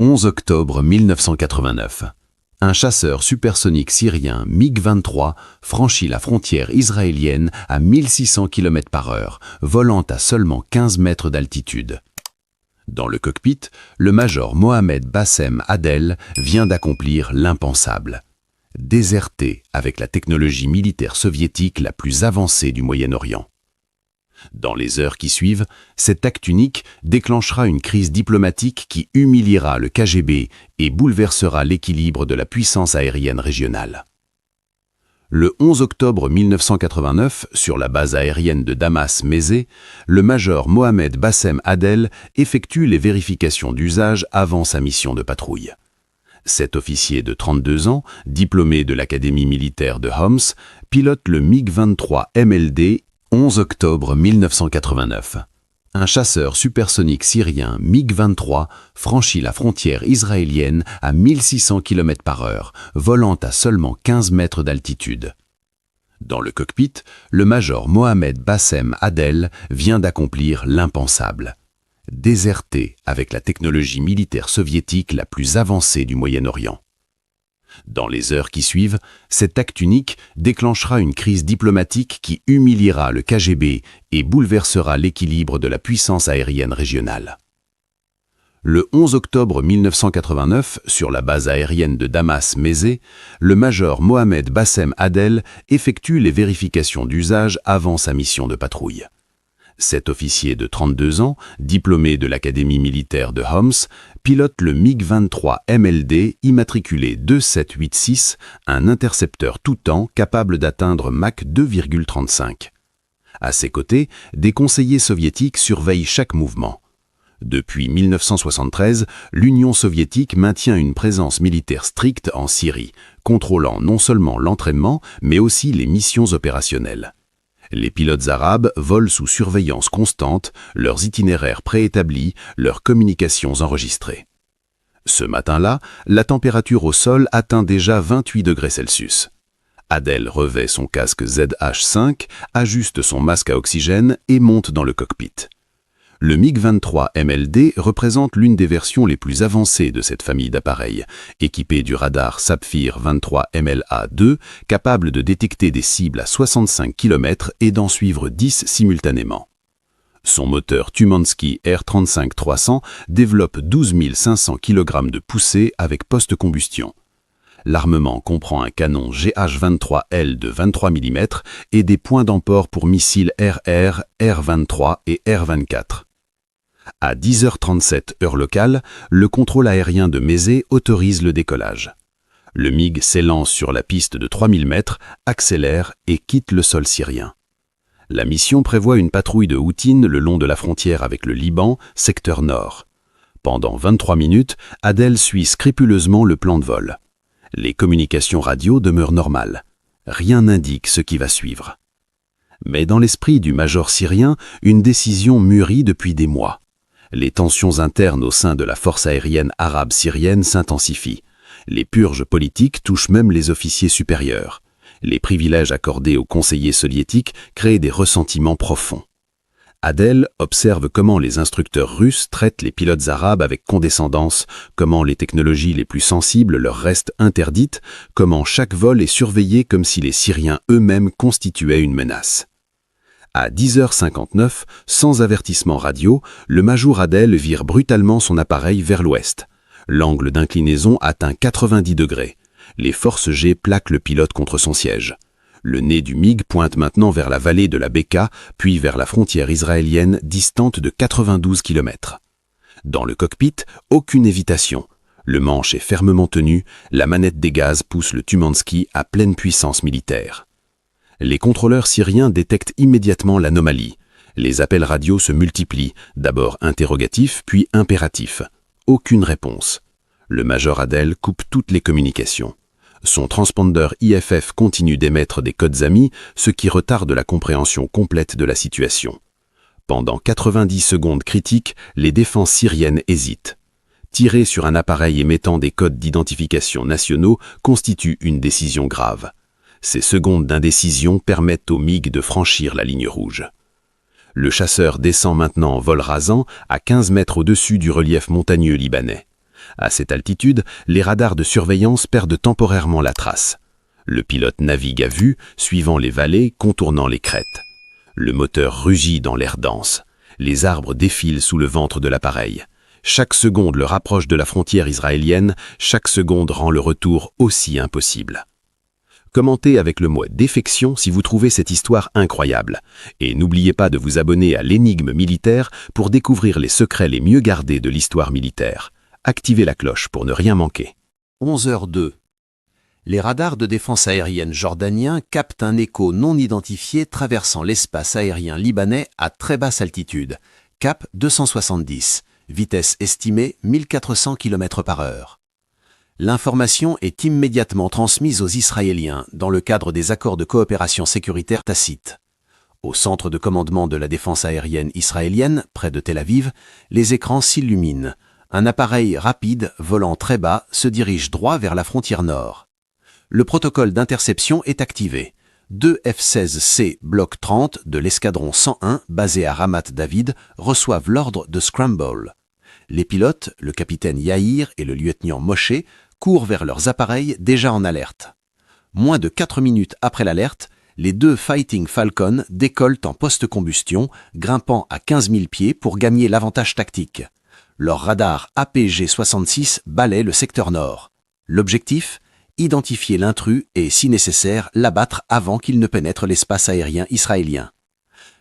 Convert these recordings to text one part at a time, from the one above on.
11 octobre 1989. Un chasseur supersonique syrien MiG-23 franchit la frontière israélienne à 1600 km/h, volant à seulement 15 mètres d'altitude. Dans le cockpit, le major Mohamed Bassem Adel vient d'accomplir l'impensable. Déserter avec la technologie militaire soviétique la plus avancée du Moyen-Orient. Dans les heures qui suivent, cet acte unique déclenchera une crise diplomatique qui humiliera le KGB et bouleversera l'équilibre de la puissance aérienne régionale. Le 11 octobre 1989, sur la base aérienne de Damas-Mézé, le major Mohamed Bassem Adel effectue les vérifications d'usage avant sa mission de patrouille. Cet officier de 32 ans, diplômé de l'Académie militaire de Homs, pilote le MiG-23 MLD 11 octobre 1989. Un chasseur supersonique syrien MiG-23 franchit la frontière israélienne à 1600 km/h, volant à seulement 15 mètres d'altitude. Dans le cockpit, le major Mohamed Bassem Adel vient d'accomplir l'impensable. Déserter avec la technologie militaire soviétique la plus avancée du Moyen-Orient. Dans les heures qui suivent, cet acte unique déclenchera une crise diplomatique qui humiliera le KGB et bouleversera l'équilibre de la puissance aérienne régionale. Le 11 octobre 1989, sur la base aérienne de Damas-Mézé, le major Mohamed Bassem Adel effectue les vérifications d'usage avant sa mission de patrouille. Cet officier de 32 ans, diplômé de l'Académie militaire de Homs, pilote le MiG-23 MLD immatriculé 2786, un intercepteur tout-temps capable d'atteindre Mach 2,35. À ses côtés, des conseillers soviétiques surveillent chaque mouvement. Depuis 1973, l'Union soviétique maintient une présence militaire stricte en Syrie, contrôlant non seulement l'entraînement, mais aussi les missions opérationnelles. Les pilotes arabes volent sous surveillance constante, leurs itinéraires préétablis, leurs communications enregistrées. Ce matin-là, la température au sol atteint déjà 28 degrés Celsius. Adel revêt son casque ZH5, ajuste son masque à oxygène et monte dans le cockpit. Le MiG-23 MLD représente l'une des versions les plus avancées de cette famille d'appareils, équipé du radar Sapphire 23 MLA2, capable de détecter des cibles à 65 km et d'en suivre 10 simultanément. Son moteur Tumansky R35-300 développe 12 500 kg de poussée avec post-combustion. L'armement comprend un canon GH-23L de 23 mm et des points d'emport pour missiles RR, R-23 et R-24. À 10h37 heure locale, le contrôle aérien de Mézé autorise le décollage. Le MiG s'élance sur la piste de 3000 mètres, accélère et quitte le sol syrien. La mission prévoit une patrouille de routine le long de la frontière avec le Liban, secteur nord. Pendant 23 minutes, Adel suit scrupuleusement le plan de vol. Les communications radio demeurent normales. Rien n'indique ce qui va suivre. Mais dans l'esprit du major syrien, une décision mûrit depuis des mois. Les tensions internes au sein de la force aérienne arabe syrienne s'intensifient. Les purges politiques touchent même les officiers supérieurs. Les privilèges accordés aux conseillers soviétiques créent des ressentiments profonds. Adel observe comment les instructeurs russes traitent les pilotes arabes avec condescendance, comment les technologies les plus sensibles leur restent interdites, comment chaque vol est surveillé comme si les Syriens eux-mêmes constituaient une menace. À 10h59, sans avertissement radio, le major Adel vire brutalement son appareil vers l'ouest. L'angle d'inclinaison atteint 90 degrés. Les forces G plaquent le pilote contre son siège. Le nez du MiG pointe maintenant vers la vallée de la Beka, puis vers la frontière israélienne distante de 92 km. Dans le cockpit, aucune évitation. Le manche est fermement tenu, la manette des gaz pousse le Tumansky à pleine puissance militaire. Les contrôleurs syriens détectent immédiatement l'anomalie. Les appels radio se multiplient, d'abord interrogatifs, puis impératifs. Aucune réponse. Le major Adel coupe toutes les communications. Son transpondeur IFF continue d'émettre des codes amis, ce qui retarde la compréhension complète de la situation. Pendant 90 secondes critiques, les défenses syriennes hésitent. Tirer sur un appareil émettant des codes d'identification nationaux constitue une décision grave. Ces secondes d'indécision permettent au MiG de franchir la ligne rouge. Le chasseur descend maintenant en vol rasant à 15 mètres au-dessus du relief montagneux libanais. À cette altitude, les radars de surveillance perdent temporairement la trace. Le pilote navigue à vue, suivant les vallées, contournant les crêtes. Le moteur rugit dans l'air dense. Les arbres défilent sous le ventre de l'appareil. Chaque seconde le rapproche de la frontière israélienne, chaque seconde rend le retour aussi impossible. Commentez avec le mot « défection » si vous trouvez cette histoire incroyable. Et n'oubliez pas de vous abonner à l'Énigme militaire pour découvrir les secrets les mieux gardés de l'histoire militaire. Activez la cloche pour ne rien manquer. 11h02. Les radars de défense aérienne jordaniens captent un écho non identifié traversant l'espace aérien libanais à très basse altitude, cap 270, vitesse estimée 1400 km/h. L'information est immédiatement transmise aux Israéliens dans le cadre des accords de coopération sécuritaire tacites. Au centre de commandement de la défense aérienne israélienne, près de Tel Aviv, les écrans s'illuminent. Un appareil rapide, volant très bas, se dirige droit vers la frontière nord. Le protocole d'interception est activé. 2 F-16C Bloc 30 de l'escadron 101, basé à Ramat David, reçoivent l'ordre de Scramble. Les pilotes, le capitaine Yair et le lieutenant Moshe, courent vers leurs appareils déjà en alerte. Moins de 4 minutes après l'alerte, les 2 Fighting Falcon décollent en post-combustion, grimpant à 15 000 pieds pour gagner l'avantage tactique. Leur radar APG-66 balaie le secteur nord. L'objectif ? Identifier l'intrus et, si nécessaire, l'abattre avant qu'il ne pénètre l'espace aérien israélien.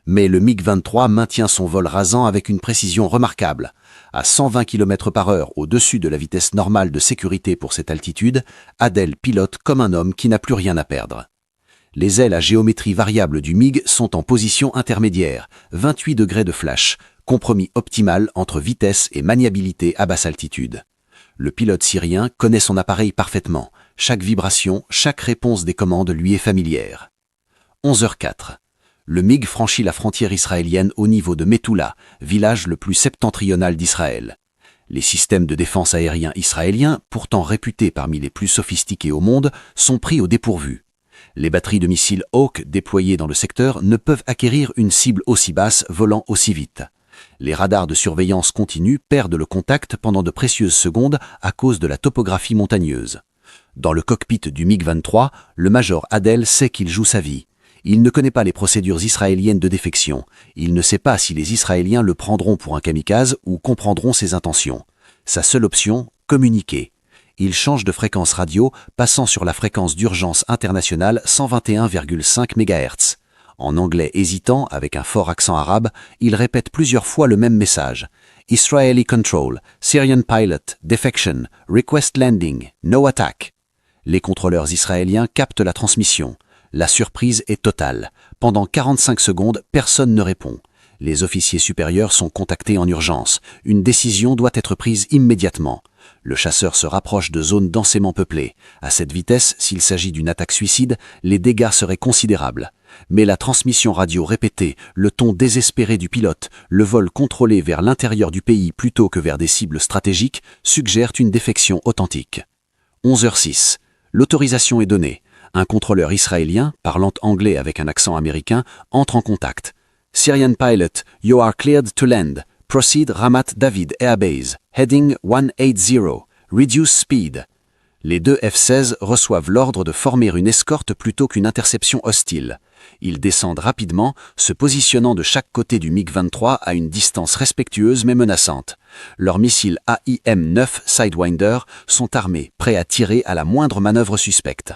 Mais le MiG-23 maintient son vol rasant avec une précision remarquable. À 120 km/h au-dessus de la vitesse normale de sécurité pour cette altitude, Adel pilote comme un homme qui n'a plus rien à perdre. Les ailes à géométrie variable du MiG sont en position intermédiaire, 28 degrés de flash, compromis optimal entre vitesse et maniabilité à basse altitude. Le pilote syrien connaît son appareil parfaitement. Chaque vibration, chaque réponse des commandes lui est familière. 11h04. Le MiG franchit la frontière israélienne au niveau de Metula, village le plus septentrional d'Israël. Les systèmes de défense aérien israéliens, pourtant réputés parmi les plus sophistiqués au monde, sont pris au dépourvu. Les batteries de missiles Hawk déployées dans le secteur ne peuvent acquérir une cible aussi basse volant aussi vite. Les radars de surveillance continue perdent le contact pendant de précieuses secondes à cause de la topographie montagneuse. Dans le cockpit du MiG-23, le major Adel sait qu'il joue sa vie. Il ne connaît pas les procédures israéliennes de défection. Il ne sait pas si les Israéliens le prendront pour un kamikaze ou comprendront ses intentions. Sa seule option, communiquer. Il change de fréquence radio, passant sur la fréquence d'urgence internationale 121,5 MHz. En anglais hésitant, avec un fort accent arabe, il répète plusieurs fois le même message. Israeli Control, Syrian Pilot, Defection, Request Landing, No Attack. Les contrôleurs israéliens captent la transmission. La surprise est totale. Pendant 45 secondes, personne ne répond. Les officiers supérieurs sont contactés en urgence. Une décision doit être prise immédiatement. Le chasseur se rapproche de zones densément peuplées. À cette vitesse, s'il s'agit d'une attaque suicide, les dégâts seraient considérables. Mais la transmission radio répétée, le ton désespéré du pilote, le vol contrôlé vers l'intérieur du pays plutôt que vers des cibles stratégiques suggèrent une défection authentique. 11h06. L'autorisation est donnée. Un contrôleur israélien, parlant anglais avec un accent américain, entre en contact. Syrian pilot, you are cleared to land. Proceed Ramat David Air Base. Heading 180. Reduce speed. Les 2 F-16 reçoivent l'ordre de former une escorte plutôt qu'une interception hostile. Ils descendent rapidement, se positionnant de chaque côté du MiG-23 à une distance respectueuse mais menaçante. Leurs missiles AIM-9 Sidewinder sont armés, prêts à tirer à la moindre manœuvre suspecte.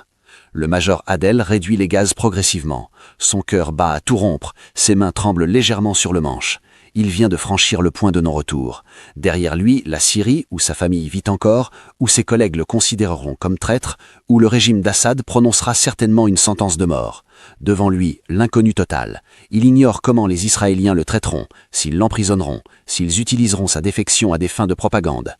Le major Adel réduit les gaz progressivement. Son cœur bat à tout rompre, ses mains tremblent légèrement sur le manche. Il vient de franchir le point de non-retour. Derrière lui, la Syrie, où sa famille vit encore, où ses collègues le considéreront comme traître, où le régime d'Assad prononcera certainement une sentence de mort. Devant lui, l'inconnu total. Il ignore comment les Israéliens le traiteront, s'ils l'emprisonneront, s'ils utiliseront sa défection à des fins de propagande.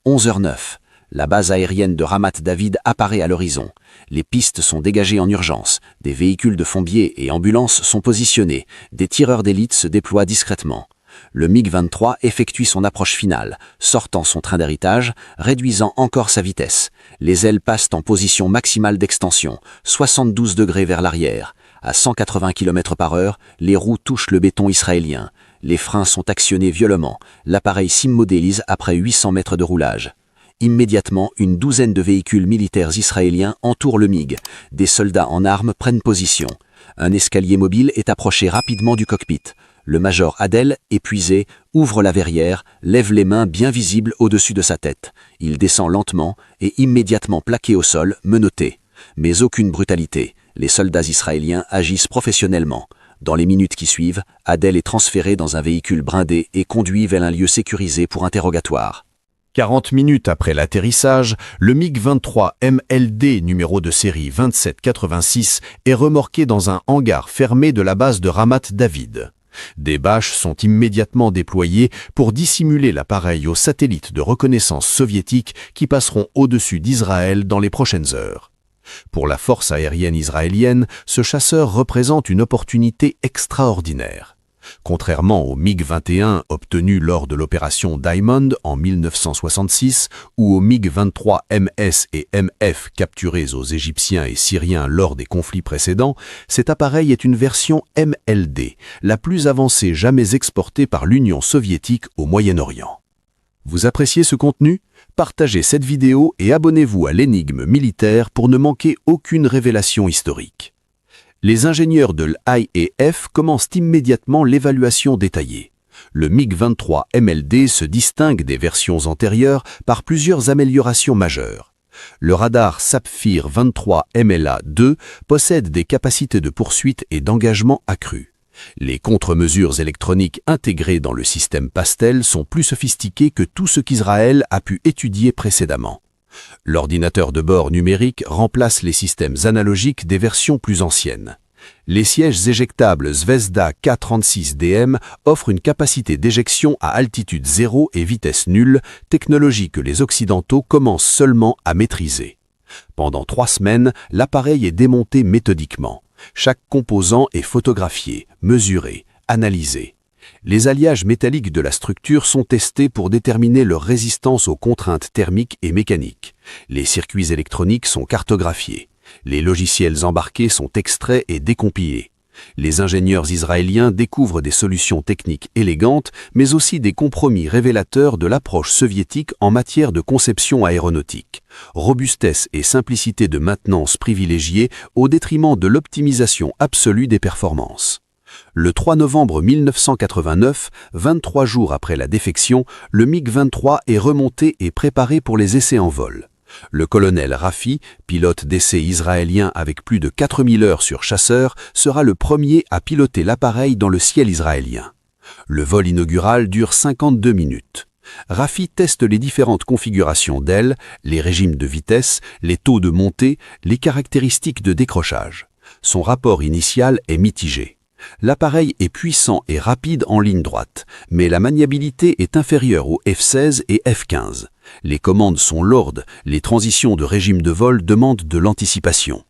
11h09. La base aérienne de Ramat David apparaît à l'horizon. Les pistes sont dégagées en urgence. Des véhicules de Fombier et ambulances sont positionnés. Des tireurs d'élite se déploient discrètement. Le MiG-23 effectue son approche finale, sortant son train d'héritage, réduisant encore sa vitesse. Les ailes passent en position maximale d'extension, 72 degrés vers l'arrière. À 180 km/h, les roues touchent le béton israélien. Les freins sont actionnés violemment. L'appareil s'immodélise après 800 mètres de roulage. Immédiatement, une douzaine de véhicules militaires israéliens entourent le MiG. Des soldats en armes prennent position. Un escalier mobile est approché rapidement du cockpit. Le major Adel, épuisé, ouvre la verrière, lève les mains bien visibles au-dessus de sa tête. Il descend lentement et immédiatement plaqué au sol, menotté. Mais aucune brutalité. Les soldats israéliens agissent professionnellement. Dans les minutes qui suivent, Adel est transféré dans un véhicule blindé et conduit vers un lieu sécurisé pour interrogatoire. 40 minutes après l'atterrissage, le MiG-23 MLD numéro de série 2786 est remorqué dans un hangar fermé de la base de Ramat David. Des bâches sont immédiatement déployées pour dissimuler l'appareil aux satellites de reconnaissance soviétiques qui passeront au-dessus d'Israël dans les prochaines heures. Pour la force aérienne israélienne, ce chasseur représente une opportunité extraordinaire. Contrairement au MiG-21 obtenu lors de l'opération Diamond en 1966 ou au MiG-23 MS et MF capturés aux Égyptiens et Syriens lors des conflits précédents, cet appareil est une version MLD, la plus avancée jamais exportée par l'Union soviétique au Moyen-Orient. Vous appréciez ce contenu? Partagez cette vidéo et abonnez-vous à l'Énigme militaire pour ne manquer aucune révélation historique. Les ingénieurs de l'IAF commencent immédiatement l'évaluation détaillée. Le MiG-23 MLD se distingue des versions antérieures par plusieurs améliorations majeures. Le radar Sapphire 23 MLA-2 possède des capacités de poursuite et d'engagement accrues. Les contre-mesures électroniques intégrées dans le système Pastel sont plus sophistiquées que tout ce qu'Israël a pu étudier précédemment. L'ordinateur de bord numérique remplace les systèmes analogiques des versions plus anciennes. Les sièges éjectables Zvezda K36DM offrent une capacité d'éjection à altitude zéro et vitesse nulle, technologie que les Occidentaux commencent seulement à maîtriser. Pendant 3 semaines, l'appareil est démonté méthodiquement. Chaque composant est photographié, mesuré, analysé. Les alliages métalliques de la structure sont testés pour déterminer leur résistance aux contraintes thermiques et mécaniques. Les circuits électroniques sont cartographiés. Les logiciels embarqués sont extraits et décompilés. Les ingénieurs israéliens découvrent des solutions techniques élégantes, mais aussi des compromis révélateurs de l'approche soviétique en matière de conception aéronautique. Robustesse et simplicité de maintenance privilégiées au détriment de l'optimisation absolue des performances. Le 3 novembre 1989, 23 jours après la défection, le MiG-23 est remonté et préparé pour les essais en vol. Le colonel Rafi, pilote d'essai israélien avec plus de 4000 heures sur chasseur, sera le premier à piloter l'appareil dans le ciel israélien. Le vol inaugural dure 52 minutes. Rafi teste les différentes configurations d'ailes, les régimes de vitesse, les taux de montée, les caractéristiques de décrochage. Son rapport initial est mitigé. L'appareil est puissant et rapide en ligne droite, mais la maniabilité est inférieure aux F-16 et F-15. Les commandes sont lourdes, les transitions de régime de vol demandent de l'anticipation.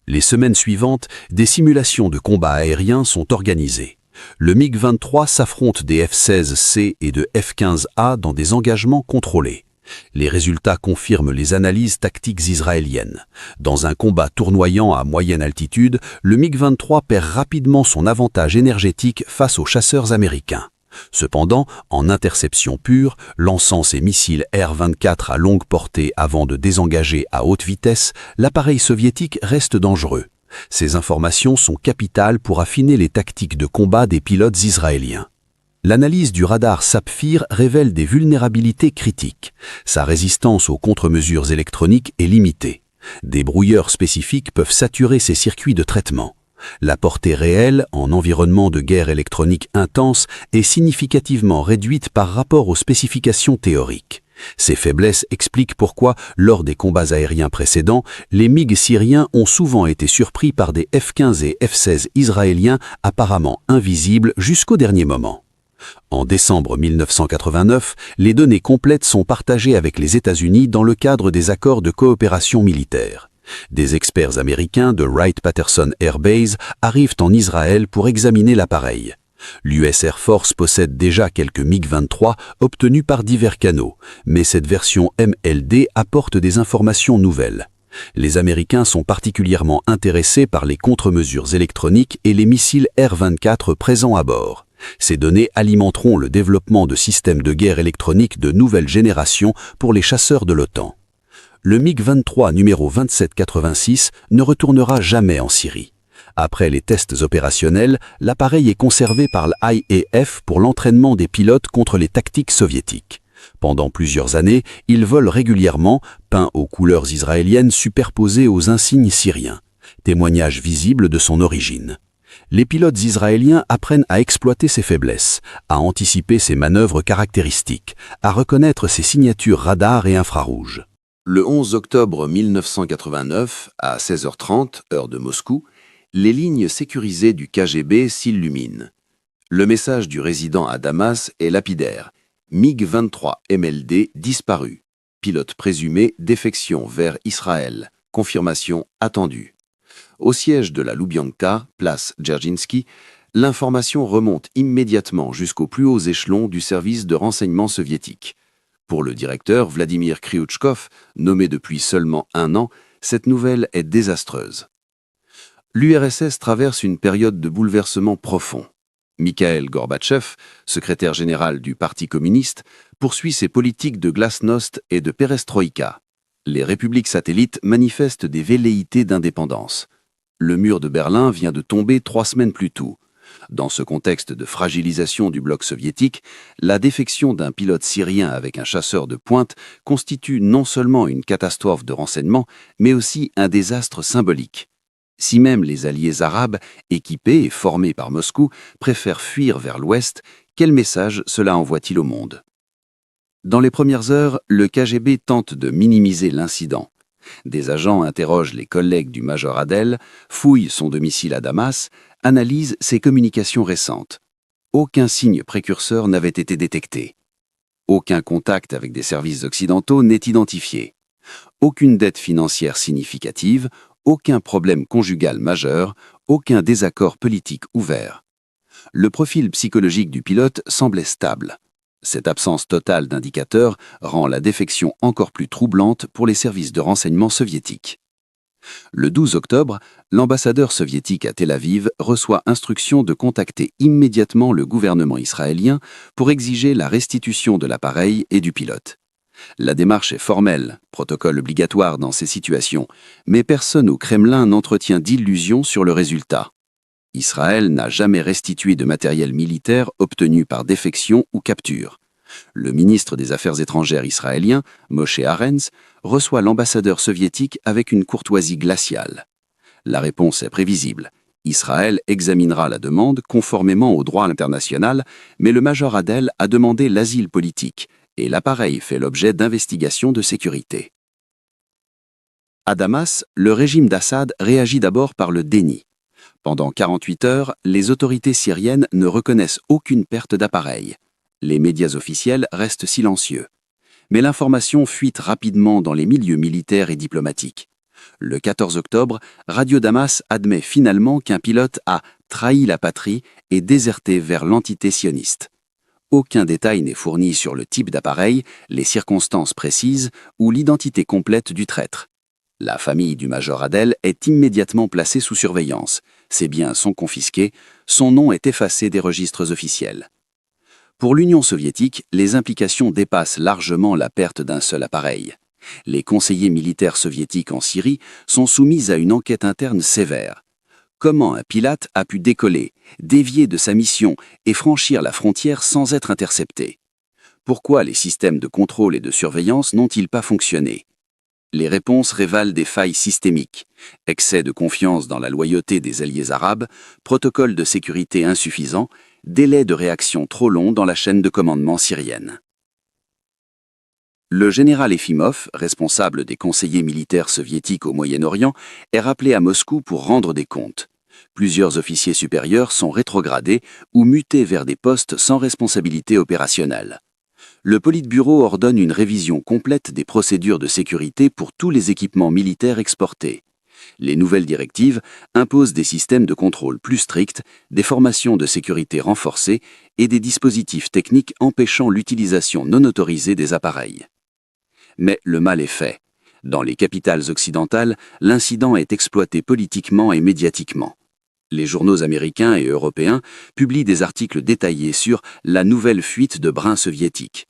Les semaines suivantes, des simulations de combat aérien sont organisées. Le MiG-23 s'affronte des F-16C et de F-15A dans des engagements contrôlés. Les résultats confirment les analyses tactiques israéliennes. Dans un combat tournoyant à moyenne altitude, le MiG-23 perd rapidement son avantage énergétique face aux chasseurs américains. Cependant, en interception pure, lançant ses missiles R-24 à longue portée avant de désengager à haute vitesse, l'appareil soviétique reste dangereux. Ces informations sont capitales pour affiner les tactiques de combat des pilotes israéliens. L'analyse du radar Sapphire révèle des vulnérabilités critiques. Sa résistance aux contre-mesures électroniques est limitée. Des brouilleurs spécifiques peuvent saturer ses circuits de traitement. La portée réelle, en environnement de guerre électronique intense, est significativement réduite par rapport aux spécifications théoriques. Ces faiblesses expliquent pourquoi, lors des combats aériens précédents, les MiG syriens ont souvent été surpris par des F-15 et F-16 israéliens apparemment invisibles jusqu'au dernier moment. En décembre 1989, les données complètes sont partagées avec les États-Unis dans le cadre des accords de coopération militaire. Des experts américains de Wright-Patterson Air Base arrivent en Israël pour examiner l'appareil. L'US Air Force possède déjà quelques MiG-23 obtenus par divers canaux, mais cette version MLD apporte des informations nouvelles. Les Américains sont particulièrement intéressés par les contre-mesures électroniques et les missiles R-24 présents à bord. Ces données alimenteront le développement de systèmes de guerre électronique de nouvelle génération pour les chasseurs de l'OTAN. Le MiG-23 numéro 2786 ne retournera jamais en Syrie. Après les tests opérationnels, l'appareil est conservé par l'IAF pour l'entraînement des pilotes contre les tactiques soviétiques. Pendant plusieurs années, il vole régulièrement, peint aux couleurs israéliennes superposées aux insignes syriens. Témoignage visible de son origine. Les pilotes israéliens apprennent à exploiter ses faiblesses, à anticiper ses manœuvres caractéristiques, à reconnaître ses signatures radar et infrarouges. Le 11 octobre 1989, à 16h30, heure de Moscou, les lignes sécurisées du KGB s'illuminent. Le message du résident à Damas est lapidaire. MiG-23 MLD disparu. Pilote présumé défection vers Israël. Confirmation attendue. Au siège de la Loubianka, place Dzerzhinsky, l'information remonte immédiatement jusqu'aux plus hauts échelons du service de renseignement soviétique. Pour le directeur Vladimir Kryuchkov, nommé depuis seulement 1 an, cette nouvelle est désastreuse. L'URSS traverse une période de bouleversement profond. Mikhail Gorbatchev, secrétaire général du Parti communiste, poursuit ses politiques de glasnost et de perestroïka. Les républiques satellites manifestent des velléités d'indépendance. Le mur de Berlin vient de tomber 3 semaines plus tôt. Dans ce contexte de fragilisation du bloc soviétique, la défection d'un pilote syrien avec un chasseur de pointe constitue non seulement une catastrophe de renseignement, mais aussi un désastre symbolique. Si même les alliés arabes, équipés et formés par Moscou, préfèrent fuir vers l'ouest, quel message cela envoie-t-il au monde? Dans les premières heures, le KGB tente de minimiser l'incident. Des agents interrogent les collègues du major Adel, fouillent son domicile à Damas, analysent ses communications récentes. Aucun signe précurseur n'avait été détecté. Aucun contact avec des services occidentaux n'est identifié. Aucune dette financière significative, aucun problème conjugal majeur, aucun désaccord politique ouvert. Le profil psychologique du pilote semblait stable. Cette absence totale d'indicateurs rend la défection encore plus troublante pour les services de renseignement soviétiques. Le 12 octobre, l'ambassadeur soviétique à Tel Aviv reçoit instruction de contacter immédiatement le gouvernement israélien pour exiger la restitution de l'appareil et du pilote. La démarche est formelle, protocole obligatoire dans ces situations, mais personne au Kremlin n'entretient d'illusions sur le résultat. Israël n'a jamais restitué de matériel militaire obtenu par défection ou capture. Le ministre des Affaires étrangères israélien, Moshe Arens, reçoit l'ambassadeur soviétique avec une courtoisie glaciale. La réponse est prévisible. Israël examinera la demande conformément au droit international, mais le major Adel a demandé l'asile politique et l'appareil fait l'objet d'investigations de sécurité. À Damas, le régime d'Assad réagit d'abord par le déni. Pendant 48 heures, les autorités syriennes ne reconnaissent aucune perte d'appareil. Les médias officiels restent silencieux. Mais l'information fuite rapidement dans les milieux militaires et diplomatiques. Le 14 octobre, Radio Damas admet finalement qu'un pilote a trahi la patrie et déserté vers l'entité sioniste. Aucun détail n'est fourni sur le type d'appareil, les circonstances précises ou l'identité complète du traître. La famille du major Adel est immédiatement placée sous surveillance. Ses biens sont confisqués, son nom est effacé des registres officiels. Pour l'Union soviétique, les implications dépassent largement la perte d'un seul appareil. Les conseillers militaires soviétiques en Syrie sont soumis à une enquête interne sévère. Comment un pilote a pu décoller, dévier de sa mission et franchir la frontière sans être intercepté? Pourquoi les systèmes de contrôle et de surveillance n'ont-ils pas fonctionné? Les réponses révèlent des failles systémiques, excès de confiance dans la loyauté des alliés arabes, protocole de sécurité insuffisant, délai de réaction trop long dans la chaîne de commandement syrienne. Le général Efimov, responsable des conseillers militaires soviétiques au Moyen-Orient, est rappelé à Moscou pour rendre des comptes. Plusieurs officiers supérieurs sont rétrogradés ou mutés vers des postes sans responsabilité opérationnelle. Le Politburo ordonne une révision complète des procédures de sécurité pour tous les équipements militaires exportés. Les nouvelles directives imposent des systèmes de contrôle plus stricts, des formations de sécurité renforcées et des dispositifs techniques empêchant l'utilisation non autorisée des appareils. Mais le mal est fait. Dans les capitales occidentales, l'incident est exploité politiquement et médiatiquement. Les journaux américains et européens publient des articles détaillés sur la nouvelle fuite de brins soviétiques,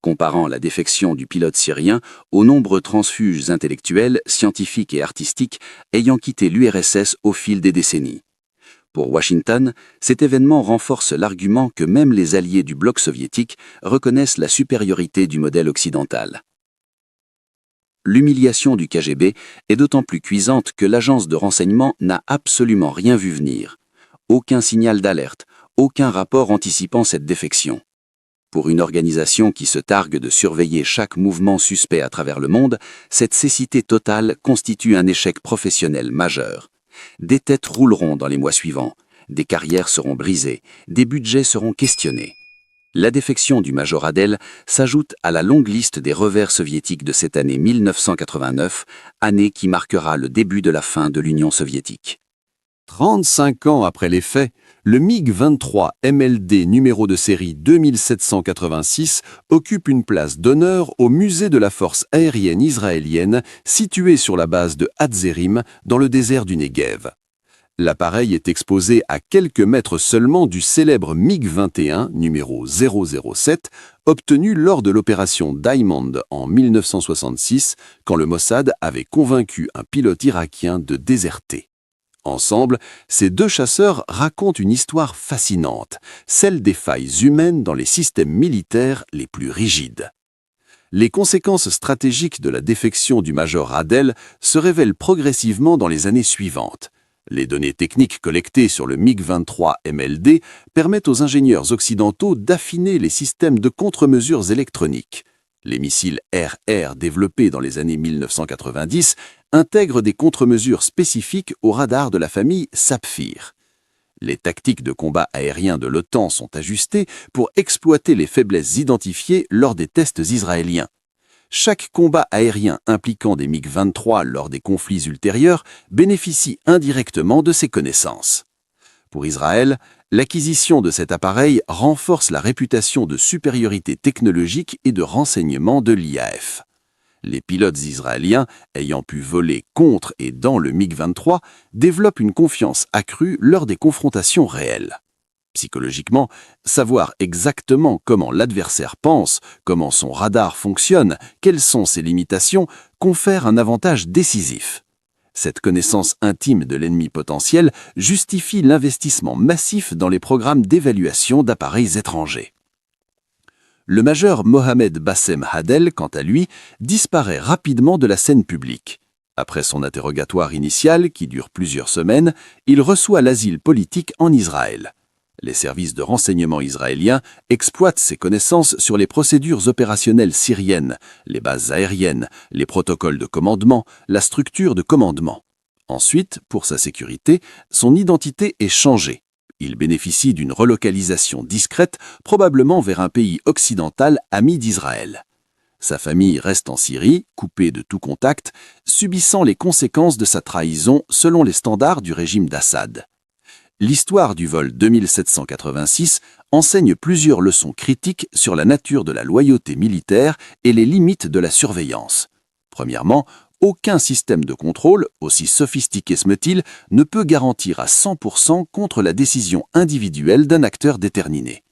comparant la défection du pilote syrien aux nombreux transfuges intellectuels, scientifiques et artistiques ayant quitté l'URSS au fil des décennies. Pour Washington, cet événement renforce l'argument que même les alliés du bloc soviétique reconnaissent la supériorité du modèle occidental. L'humiliation du KGB est d'autant plus cuisante que l'agence de renseignement n'a absolument rien vu venir. Aucun signal d'alerte, aucun rapport anticipant cette défection. Pour une organisation qui se targue de surveiller chaque mouvement suspect à travers le monde, cette cécité totale constitue un échec professionnel majeur. Des têtes rouleront dans les mois suivants, des carrières seront brisées, des budgets seront questionnés. La défection du major Adel s'ajoute à la longue liste des revers soviétiques de cette année 1989, année qui marquera le début de la fin de l'Union soviétique. 35 ans après les faits, le MiG-23 MLD numéro de série 2786 occupe une place d'honneur au musée de la force aérienne israélienne situé sur la base de Hatzerim dans le désert du Negev. L'appareil est exposé à quelques mètres seulement du célèbre MiG-21 numéro 007 obtenu lors de l'opération Diamond en 1966 quand le Mossad avait convaincu un pilote irakien de déserter. Ensemble, ces deux chasseurs racontent une histoire fascinante, celle des failles humaines dans les systèmes militaires les plus rigides. Les conséquences stratégiques de la défection du major Adel se révèlent progressivement dans les années suivantes. Les données techniques collectées sur le MiG-23 MLD permettent aux ingénieurs occidentaux d'affiner les systèmes de contre-mesures électroniques. Les missiles RR développés dans les années 1990 intègrent des contre-mesures spécifiques au radar de la famille Sapphire. Les tactiques de combat aérien de l'OTAN sont ajustées pour exploiter les faiblesses identifiées lors des tests israéliens. Chaque combat aérien impliquant des MiG-23 lors des conflits ultérieurs bénéficie indirectement de ces connaissances. Pour Israël, l'acquisition de cet appareil renforce la réputation de supériorité technologique et de renseignement de l'IAF. Les pilotes israéliens, ayant pu voler contre et dans le MiG-23, développent une confiance accrue lors des confrontations réelles. Psychologiquement, savoir exactement comment l'adversaire pense, comment son radar fonctionne, quelles sont ses limitations, confère un avantage décisif. Cette connaissance intime de l'ennemi potentiel justifie l'investissement massif dans les programmes d'évaluation d'appareils étrangers. Le major Mohamed Bassem Adel, quant à lui, disparaît rapidement de la scène publique. Après son interrogatoire initial, qui dure plusieurs semaines, il reçoit l'asile politique en Israël. Les services de renseignement israéliens exploitent ses connaissances sur les procédures opérationnelles syriennes, les bases aériennes, les protocoles de commandement, la structure de commandement. Ensuite, pour sa sécurité, son identité est changée. Il bénéficie d'une relocalisation discrète, probablement vers un pays occidental ami d'Israël. Sa famille reste en Syrie, coupée de tout contact, subissant les conséquences de sa trahison selon les standards du régime d'Assad. L'histoire du vol 2786 enseigne plusieurs leçons critiques sur la nature de la loyauté militaire et les limites de la surveillance. Premièrement, aucun système de contrôle, aussi sophistiqué soit-il, ne peut garantir à 100% contre la décision individuelle d'un acteur déterminé.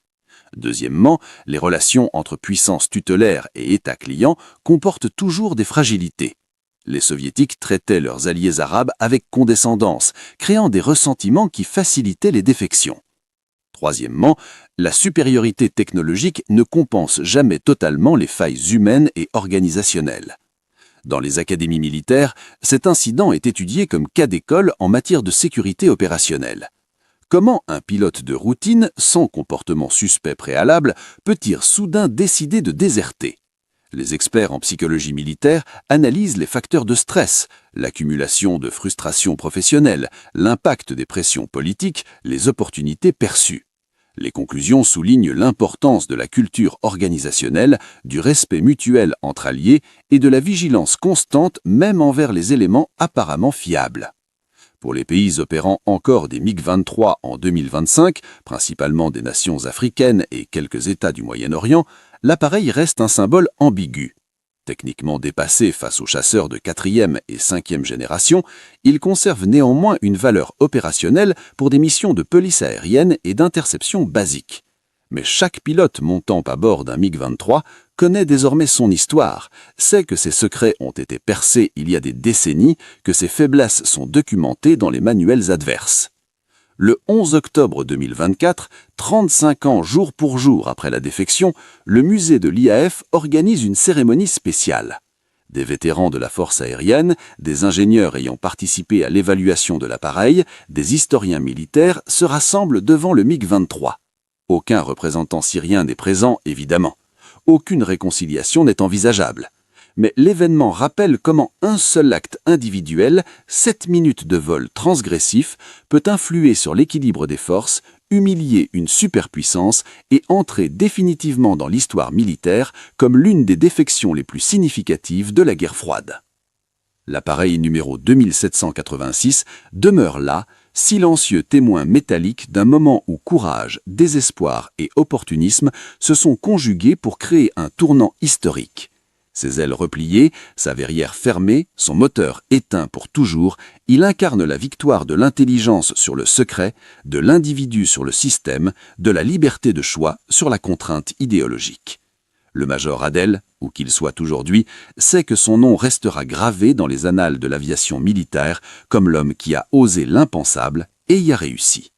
Deuxièmement, les relations entre puissances tutélaires et États clients comportent toujours des fragilités. Les soviétiques traitaient leurs alliés arabes avec condescendance, créant des ressentiments qui facilitaient les défections. Troisièmement, la supériorité technologique ne compense jamais totalement les failles humaines et organisationnelles. Dans les académies militaires, cet incident est étudié comme cas d'école en matière de sécurité opérationnelle. Comment un pilote de routine, sans comportement suspect préalable, peut-il soudain décider de déserter ? Les experts en psychologie militaire analysent les facteurs de stress, l'accumulation de frustrations professionnelles, l'impact des pressions politiques, les opportunités perçues. Les conclusions soulignent l'importance de la culture organisationnelle, du respect mutuel entre alliés et de la vigilance constante même envers les éléments apparemment fiables. Pour les pays opérant encore des MiG-23 en 2025, principalement des nations africaines et quelques États du Moyen-Orient, l'appareil reste un symbole ambigu. Techniquement dépassé face aux chasseurs de 4e et 5e génération, il conserve néanmoins une valeur opérationnelle pour des missions de police aérienne et d'interception basiques. Mais chaque pilote montant à bord d'un MiG-23 connaît désormais son histoire, sait que ses secrets ont été percés il y a des décennies, que ses faiblesses sont documentées dans les manuels adverses. Le 11 octobre 2024, 35 ans jour pour jour après la défection, le musée de l'IAF organise une cérémonie spéciale. Des vétérans de la force aérienne, des ingénieurs ayant participé à l'évaluation de l'appareil, des historiens militaires se rassemblent devant le MiG-23. Aucun représentant syrien n'est présent, évidemment. Aucune réconciliation n'est envisageable. Mais l'événement rappelle comment un seul acte individuel, 7 minutes de vol transgressif, peut influer sur l'équilibre des forces, humilier une superpuissance et entrer définitivement dans l'histoire militaire comme l'une des défections les plus significatives de la guerre froide. L'appareil numéro 2786 demeure là, silencieux témoin métallique d'un moment où courage, désespoir et opportunisme se sont conjugués pour créer un tournant historique. Ses ailes repliées, sa verrière fermée, son moteur éteint pour toujours, il incarne la victoire de l'intelligence sur le secret, de l'individu sur le système, de la liberté de choix sur la contrainte idéologique. Le major Adel, où qu'il soit aujourd'hui, sait que son nom restera gravé dans les annales de l'aviation militaire comme l'homme qui a osé l'impensable et y a réussi.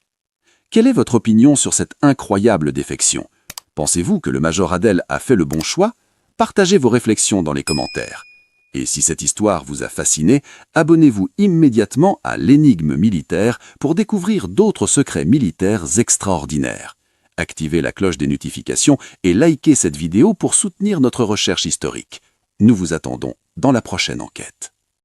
Quelle est votre opinion sur cette incroyable défection? Pensez-vous que le major Adel a fait le bon choix? Partagez vos réflexions dans les commentaires. Et si cette histoire vous a fasciné, abonnez-vous immédiatement à l'Énigme militaire pour découvrir d'autres secrets militaires extraordinaires. Activez la cloche des notifications et likez cette vidéo pour soutenir notre recherche historique. Nous vous attendons dans la prochaine enquête.